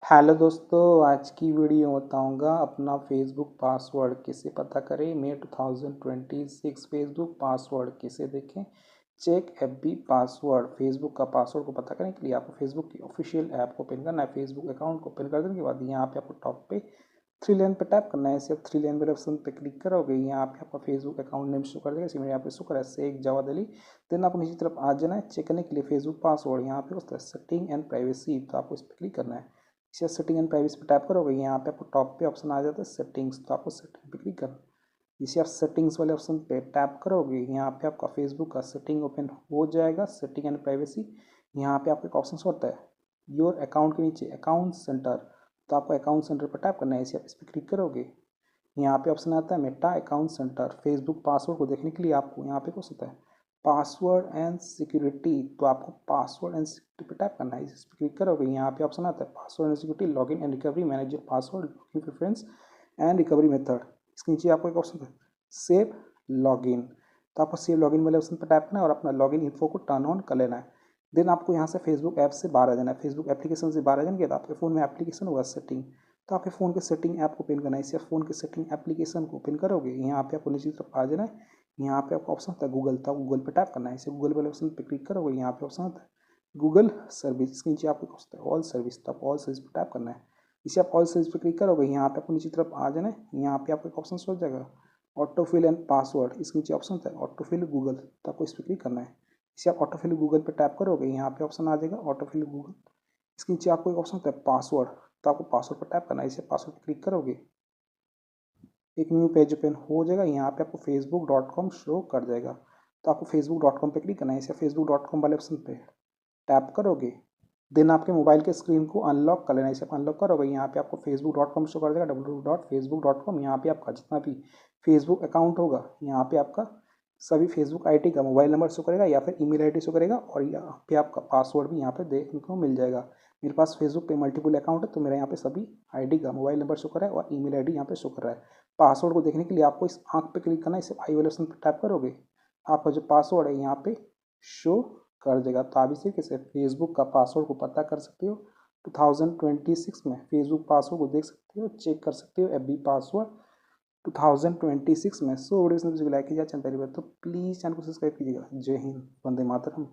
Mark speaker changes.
Speaker 1: Hello दोस्तों, आज की वीडियो बताऊंगा अपना फेसबुक पासवर्ड कैसे पता करें। मई 2026 फेसबुक पासवर्ड कैसे देखें। Check FB password. फेसबुक का पासवर्ड को पता करने के लिए आपको फेसबुक की ऑफिशियल ऐप को ओपन करना है। फेसबुक अकाउंट को ओपन कर देने के बाद यहाँ पे आपको टॉप पे थ्री लाइन पे टैप करना है। इसे आप थ्री लाइन वाले ऑप्शन पे क्लिक करोगे, यहाँ पे आपका फेसबुक अकाउंट नेम शो कर देगा। इसी में यहाँ पे शो कर है शेख जवाद अली। देन आपको नीचे तरफ आ जाना है। चेक करने के लिए फेसबुक पासवर्ड यहाँ पे होता है सेटिंग एंड प्राइवेसी, तो आपको इस पर क्लिक करना है। इसे सेटिंग एंड प्राइवेसी पे टैप करोगे, यहाँ पे आपको टॉप पे ऑप्शन आ जाता है सेटिंग्स, तो आपको सेटिंग पे क्लिक करना है। इसे आप सेटिंग्स वाले ऑप्शन पे टैप करोगे, यहाँ पे आपका फेसबुक का सेटिंग ओपन हो जाएगा। सेटिंग एंड प्राइवेसी, यहाँ पे आपको एक ऑप्शन होता है योर अकाउंट के नीचे अकाउंट सेंटर, तो आपको अकाउंट सेंटर पर टैप करना है। इसे आप इस पर क्लिक करोगे, यहाँ पे ऑप्शन आता है Meta account centre. Facebook password को देखने के लिए आपको यहाँ पे कुछ होता है पासवर्ड एंड सिक्योरिटी, तो आपको पासवर्ड एंड सिक्योरिटी पे टैप करना है। इस पर क्लिक करोगे, यहाँ पे ऑप्शन आता है password and security login and recovery, manage your password login preference and recovery method. इसके नीचे आपको एक ऑप्शन है सेव लॉगिन, तो आपको सेव लॉगिन वाले ऑप्शन पर टैप करना है और अपना लॉगिन इन्फो को टर्न ऑन कर लेना है। देन आपको यहाँ से फेसबुक ऐप से बाहर आ जाना है। फेसबुक एप्लीकेशन से बाहर आ जाएंगे तो आपके फ़ोन में एप्लीकेशन होगा सेटिंग, तो आपके फ़ोन के सेटिंग ऐप को ओपन करना है। इसे फ़ोन के सेटिंग एप्लीकेशन को ओपन करोगे, यहाँ पे आपको नीचे तरफ आ जाना है। यहाँ पे आपको ऑप्शन होता है गूगल, तो गूगल पे टैप करना है। इसे गूगल वाले ऑप्शन पे क्लिक करोगे, यहाँ पे ऑप्शन होता है गूगल सर्विस। इसके नीचे आपको होता है ऑल सर्विस, तो आप ऑल सर्विस पे टैप करना है। इसे आप ऑल सर्विस पे क्लिक करोगे, यहाँ पे आपको नीचे तरफ आ जाना है। यहाँ पे आपको एक ऑप्शन हो जाएगा ऑटो फिल एंड पासवर्ड। इसके नीचे ऑप्शन होता है ऑटो फिल गूगल, तो आपको इस पर क्लिक करना है। इसे आप ऑटो फिल गूगल पे टैप करोगे, यहाँ पे ऑप्शन आ जाएगा ऑटो फिल गूगल। इसके नीचे आपको एक ऑप्शन होता है पासवर्ड, तो आपको पासवर्ड पर टैप करना है। इसे पासवर्ड पर क्लिक करोगे, एक न्यू पेज ओपन हो जाएगा। यहाँ पे आपको facebook.com शो कर जाएगा, तो आपको facebook.com पे क्लिक करना है। इसे facebook.com वाले ऑप्शन पे टैप करोगे, देन आपके मोबाइल के स्क्रीन को अनलॉक कर लेना है। इसे आप अनलॉक करोगे, यहाँ पे आपको facebook.com शो कर देगा www.facebook.com। यहाँ पे आपका जितना भी फेसबुक अकाउंट होगा, यहाँ पे आपका सभी फेसबुक आईडी का मोबाइल नंबर शो करेगा या फिर ईमेल आईडी शो करेगा, और यहाँ पे आपका पासवर्ड भी यहाँ पे देखने को मिल जाएगा। मेरे पास फेसबुक पे मल्टीपल अकाउंट है, तो मेरा यहाँ पे सभी आईडी का मोबाइल नंबर शो कर रहा है और ईमेल आईडी यहाँ पे शो कर रहा है। पासवर्ड को देखने के लिए आपको इस आँख पे क्लिक करना है। इसे आई वाले ऑप्शन पर टैप करोगे, आपका जो पासवर्ड है यहाँ पे शो कर देगा। तो आप इसी से फेसबुक का पासवर्ड को पता कर सकते हो। 2026 में फेसबुक पासवर्ड को देख सकते हो, चेक कर सकते हो एफबी पासवर्ड 2026 में। सो वीडियो लाइक कीजिए, चैनल पहली बार तो प्लीज़ चैनल को सब्सक्राइब कीजिएगा। जय हिंद, वंदे मातरम।